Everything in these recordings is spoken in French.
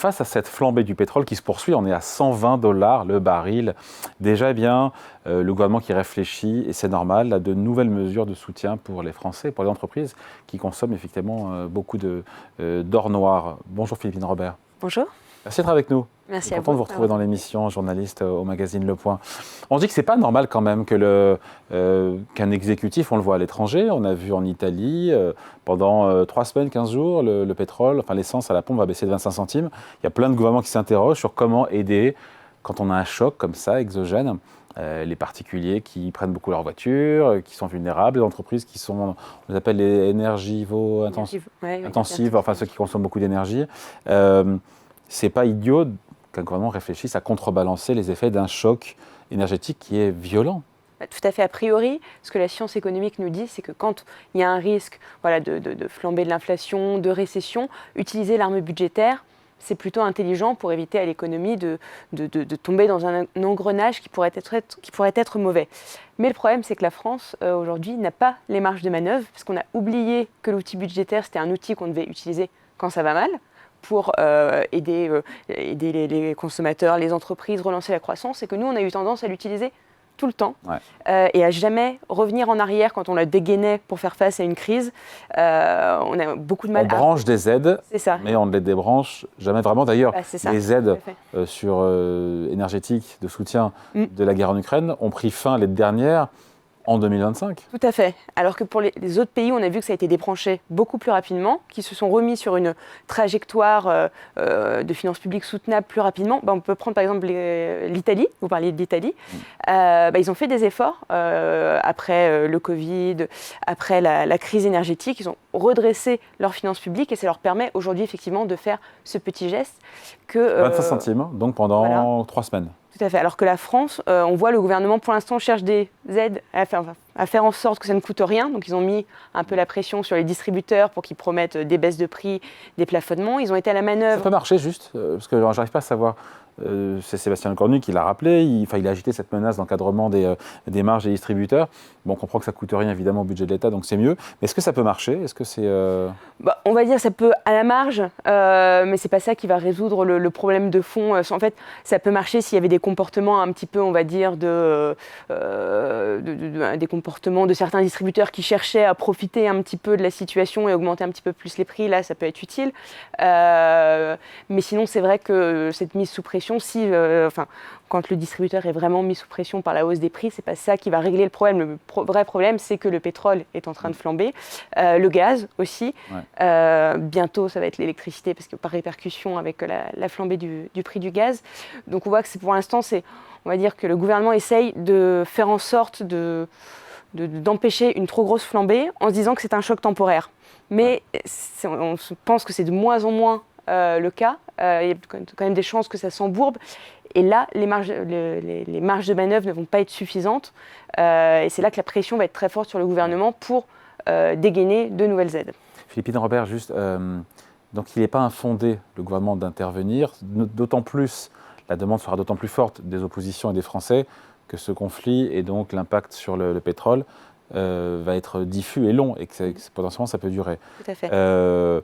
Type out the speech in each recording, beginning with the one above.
face à cette flambée du pétrole qui se poursuit, on est à 120 $ le baril. Déjà, le gouvernement qui réfléchit, et c'est normal, à de nouvelles mesures de soutien pour les Français, pour les entreprises qui consomment effectivement beaucoup d'or noir. Bonjour Philippine Robert. Bonjour. Merci d'être avec nous. Merci à vous. Content de vous retrouver dans l'émission, journaliste au magazine Le Point. On dit que c'est pas normal quand même que qu'un exécutif, on le voit à l'étranger, on a vu en Italie, pendant 3 semaines, 15 jours, le pétrole, enfin l'essence à la pompe va baisser de 25 centimes. Il y a plein de gouvernements qui s'interrogent sur comment aider quand on a un choc comme ça, exogène. Les particuliers qui prennent beaucoup leur voiture, qui sont vulnérables, les entreprises qui sont, on les appelle les énergivo-intensives, enfin ceux qui consomment beaucoup d'énergie. C'est pas idiot qu'un gouvernement réfléchisse à contrebalancer les effets d'un choc énergétique qui est violent. Tout à fait. A priori, ce que la science économique nous dit, c'est que quand il y a un risque de flambée de l'inflation, de récession, utiliser l'arme budgétaire, c'est plutôt intelligent pour éviter à l'économie de tomber dans un engrenage qui pourrait être mauvais. Mais le problème, c'est que la France, aujourd'hui, n'a pas les marges de manœuvre, parce qu'on a oublié que l'outil budgétaire, c'était un outil qu'on devait utiliser quand ça va mal, pour aider les consommateurs, les entreprises, relancer la croissance, et que nous, on a eu tendance à l'utiliser tout le temps, et à jamais revenir en arrière quand on la dégainait pour faire face à une crise. On a beaucoup de mal. On branche des aides, mais on ne les débranche jamais vraiment. D'ailleurs, les aides énergétiques de soutien de la guerre en Ukraine ont pris fin les dernières en 2025. Tout à fait. Alors que pour les autres pays, on a vu que ça a été débranché beaucoup plus rapidement, qui se sont remis sur une trajectoire de finances publiques soutenables plus rapidement. On peut prendre par exemple l'Italie, vous parliez de l'Italie. Ils ont fait des efforts après le Covid, après la crise énergétique. Ils ont redressé leurs finances publiques et ça leur permet aujourd'hui effectivement de faire ce petit geste. 25 centimes, donc pendant 3 semaines. Tout à fait. Alors que la France, on voit le gouvernement pour l'instant cherche des aides à faire en sorte que ça ne coûte rien. Donc ils ont mis un peu la pression sur les distributeurs pour qu'ils promettent des baisses de prix, des plafonnements. Ils ont été à la manœuvre. Ça peut marcher juste, parce que j'arrive pas à savoir. C'est Sébastien Lecornu qui l'a rappelé, il a agité cette menace d'encadrement des marges des distributeurs. Bon, on comprend que ça ne coûte rien évidemment au budget de l'État, donc c'est mieux. Mais est-ce que ça peut marcher ? Est-ce que c'est on va dire que ça peut à la marge, mais c'est pas ça qui va résoudre le problème de fond. En fait, ça peut marcher s'il y avait des comportements un petit peu, on va dire, des comportements de certains distributeurs qui cherchaient à profiter un petit peu de la situation et augmenter un petit peu plus les prix. Là, ça peut être utile. Mais sinon, c'est vrai que cette mise sous pression, quand le distributeur est vraiment mis sous pression par la hausse des prix, c'est pas ça qui va régler le problème. Le vrai problème, c'est que le pétrole est en train de flamber, le gaz aussi. Bientôt, ça va être l'électricité, parce que par répercussion avec la flambée du prix du gaz. Donc on voit que pour l'instant, on va dire que le gouvernement essaye de faire en sorte d'empêcher une trop grosse flambée en se disant que c'est un choc temporaire. Mais on pense que c'est de moins en moins le cas. Il y a quand même des chances que ça s'embourbe. Et là, les marges de manœuvre ne vont pas être suffisantes. Et c'est là que la pression va être très forte sur le gouvernement pour dégainer de nouvelles aides. Philippine Robert, juste, donc il n'est pas infondé, le gouvernement, d'intervenir. D'autant plus, la demande sera d'autant plus forte des oppositions et des Français que ce conflit et donc l'impact sur le pétrole va être diffus et long et que potentiellement ça peut durer. Tout à fait.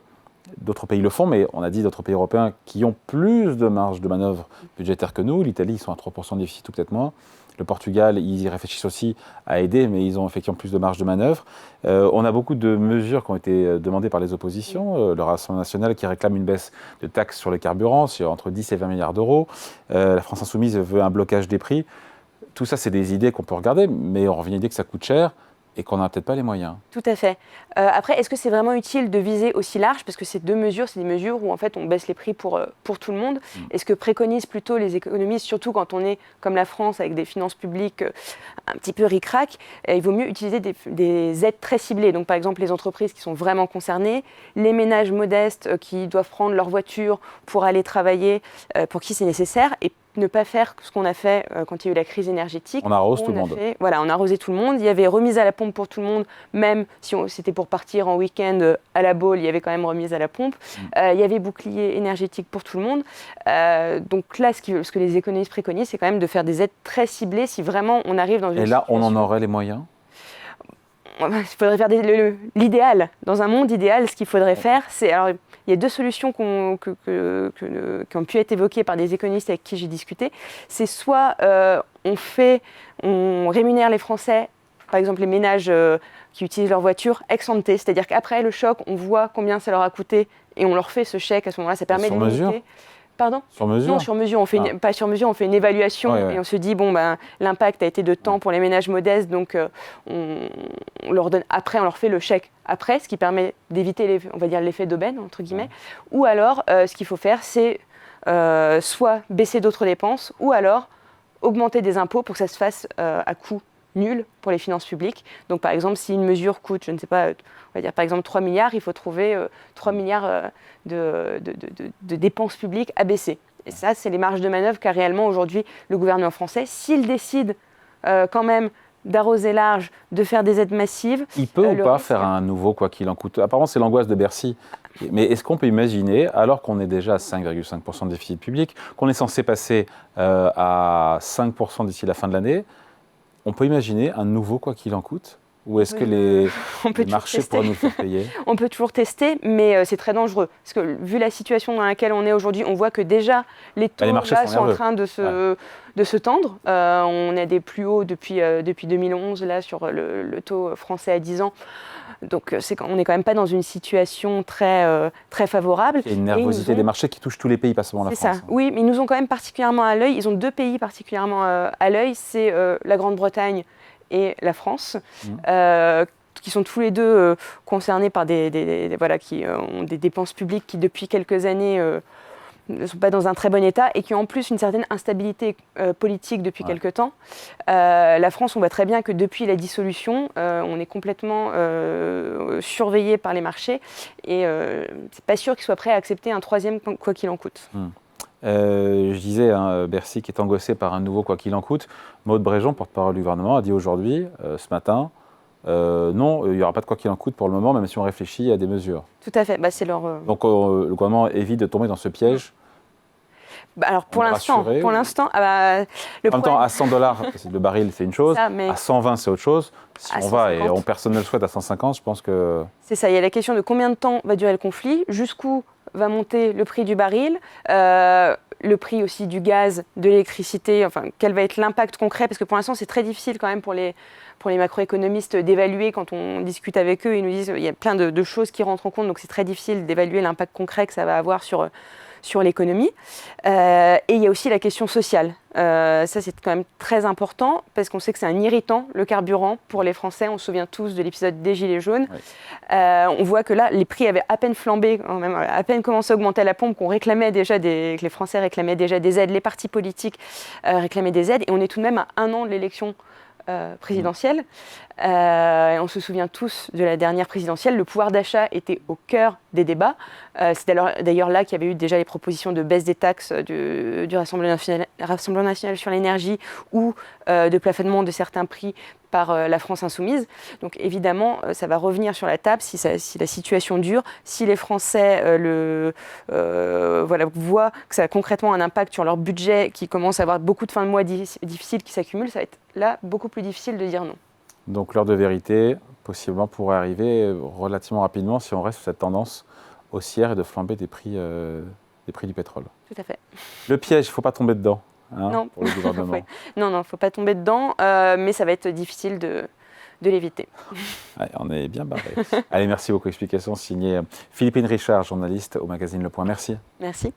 D'autres pays le font, mais on a dit d'autres pays européens qui ont plus de marge de manœuvre budgétaire que nous. L'Italie, ils sont à 3% de déficit ou peut-être moins. Le Portugal, ils y réfléchissent aussi à aider, mais ils ont effectivement plus de marge de manœuvre. On a beaucoup de mesures qui ont été demandées par les oppositions. Le Rassemblement national qui réclame une baisse de taxes sur les carburants, entre 10 et 20 milliards d'euros. La France insoumise veut un blocage des prix. Tout ça, c'est des idées qu'on peut regarder, mais on revient à l'idée que ça coûte cher et qu'on n'a peut-être pas les moyens. Tout à fait. Après, est-ce que c'est vraiment utile de viser aussi large ? Parce que ces deux mesures, c'est des mesures où en fait on baisse les prix pour tout le monde. Est-ce que préconisent plutôt les économistes, surtout quand on est comme la France avec des finances publiques un petit peu ric-rac, il vaut mieux utiliser des aides très ciblées. Donc par exemple les entreprises qui sont vraiment concernées, les ménages modestes qui doivent prendre leur voiture pour aller travailler, pour qui c'est nécessaire, et ne pas faire ce qu'on a fait quand il y a eu la crise énergétique. On arrose tout le monde. On a arrosé tout le monde. Il y avait remise à la pompe pour tout le monde, même si c'était pour partir en week-end à la Baule, il y avait quand même remise à la pompe. Il y avait bouclier énergétique pour tout le monde. Donc là, ce que les économistes préconisent, c'est quand même de faire des aides très ciblées si vraiment on arrive dans une situation... Et là, on en aurait les moyens ? Il faudrait faire l'idéal. Dans un monde idéal, ce qu'il faudrait faire, c'est... Alors, il y a deux solutions qui ont pu être évoquées par des économistes avec qui j'ai discuté. C'est soit on rémunère les Français, par exemple les ménages qui utilisent leur voiture ex ante, c'est-à-dire qu'après le choc, on voit combien ça leur a coûté et on leur fait ce chèque à ce moment-là. Ça permet de limiter. Mesure. Pardon ? Sur mesure ? Non, sur mesure. On fait pas sur mesure, on fait une évaluation et on se dit, l'impact a été de temps pour les ménages modestes, donc on leur donne, après, on leur fait le chèque après, ce qui permet d'éviter, on va dire, l'effet d'aubaine, entre guillemets. Ou alors, ce qu'il faut faire, c'est soit baisser d'autres dépenses, ou alors augmenter des impôts pour que ça se fasse à coût nul pour les finances publiques. Donc, par exemple, si une mesure coûte, je ne sais pas, on va dire par exemple 3 milliards, il faut trouver 3 milliards de dépenses publiques à baisser. Et ça, c'est les marges de manœuvre qu'a réellement aujourd'hui le gouvernement français. S'il décide quand même d'arroser large, de faire des aides massives... Il peut ou pas faire un nouveau quoi qu'il en coûte? Apparemment, c'est l'angoisse de Bercy. Mais est-ce qu'on peut imaginer, alors qu'on est déjà à 5,5% de déficit public, qu'on est censé passer à 5% d'ici la fin de l'année, on peut imaginer un nouveau quoi qu'il en coûte? Ou est-ce que les marchés pourraient nous faire payer? On peut toujours tester, mais c'est très dangereux. Parce que vu la situation dans laquelle on est aujourd'hui, on voit que déjà les taux sont en train de se tendre. On a des plus hauts depuis 2011 là, sur le taux français à 10 ans. Donc on n'est quand même pas dans une situation très favorable. Il y a une nervosité des marchés qui touche tous les pays, pas seulement la France. C'est ça, oui, mais ils nous ont quand même particulièrement à l'œil. Ils ont deux pays particulièrement à l'œil, c'est la Grande-Bretagne et la France, qui sont tous les deux concernés par qui ont des dépenses publiques qui depuis quelques années ne sont pas dans un très bon état et qui ont en plus une certaine instabilité politique depuis quelques temps. La France, on voit très bien que depuis la dissolution, on est complètement surveillé par les marchés et c'est pas sûr qu'ils soient prêts à accepter un troisième quoi qu'il en coûte. Je disais, Bercy qui est angoissé par un nouveau quoi qu'il en coûte. Maud Bréjon, porte-parole du gouvernement, a dit aujourd'hui, ce matin, non, il n'y aura pas de quoi qu'il en coûte pour le moment, même si on réfléchit à des mesures. Tout à fait, c'est leur... Donc le gouvernement évite de tomber dans ce piège. Alors pour l'instant, en même temps, à $100 le baril, c'est une chose, à 120, c'est autre chose. Si on va, et personne ne le souhaite, à 150, je pense que... C'est ça, il y a la question de combien de temps va durer le conflit, jusqu'où va monter le prix du baril, le prix aussi du gaz, de l'électricité, enfin, quel va être l'impact concret, parce que pour l'instant, c'est très difficile quand même pour les macroéconomistes d'évaluer. Quand on discute avec eux, ils nous disent qu'il y a plein de choses qui rentrent en compte, donc c'est très difficile d'évaluer l'impact concret que ça va avoir sur l'économie. Et il y a aussi la question sociale. Ça, c'est quand même très important parce qu'on sait que c'est un irritant, le carburant, pour les Français. On se souvient tous de l'épisode des Gilets jaunes. Oui. On voit que là, les prix avaient à peine flambé, quand même, à peine commencé à augmenter à la pompe, que les Français réclamaient déjà des aides, les partis politiques réclamaient des aides. Et on est tout de même à 1 an de l'élection présidentielle. On se souvient tous de la dernière présidentielle. Le pouvoir d'achat était au cœur des débats. C'est d'ailleurs là qu'il y avait eu déjà les propositions de baisse des taxes du Rassemblement national sur l'énergie ou de plafonnement de certains prix par la France insoumise. Donc évidemment, ça va revenir sur la table si la situation dure, si les Français voient que ça a concrètement un impact sur leur budget, qui commence à avoir beaucoup de fins de mois difficiles qui s'accumulent, ça va être là beaucoup plus difficile de dire non. Donc l'heure de vérité, possiblement, pourrait arriver relativement rapidement si on reste sur cette tendance haussière et de flamber des prix du pétrole. Tout à fait. Le piège, il ne faut pas tomber dedans, non. Pour le gouvernement. Non, il ne faut pas tomber dedans, mais ça va être difficile de l'éviter. Ouais, on est bien barré. Allez, merci beaucoup. Explication signée Philippine Richard, journaliste au magazine Le Point. Merci. Merci.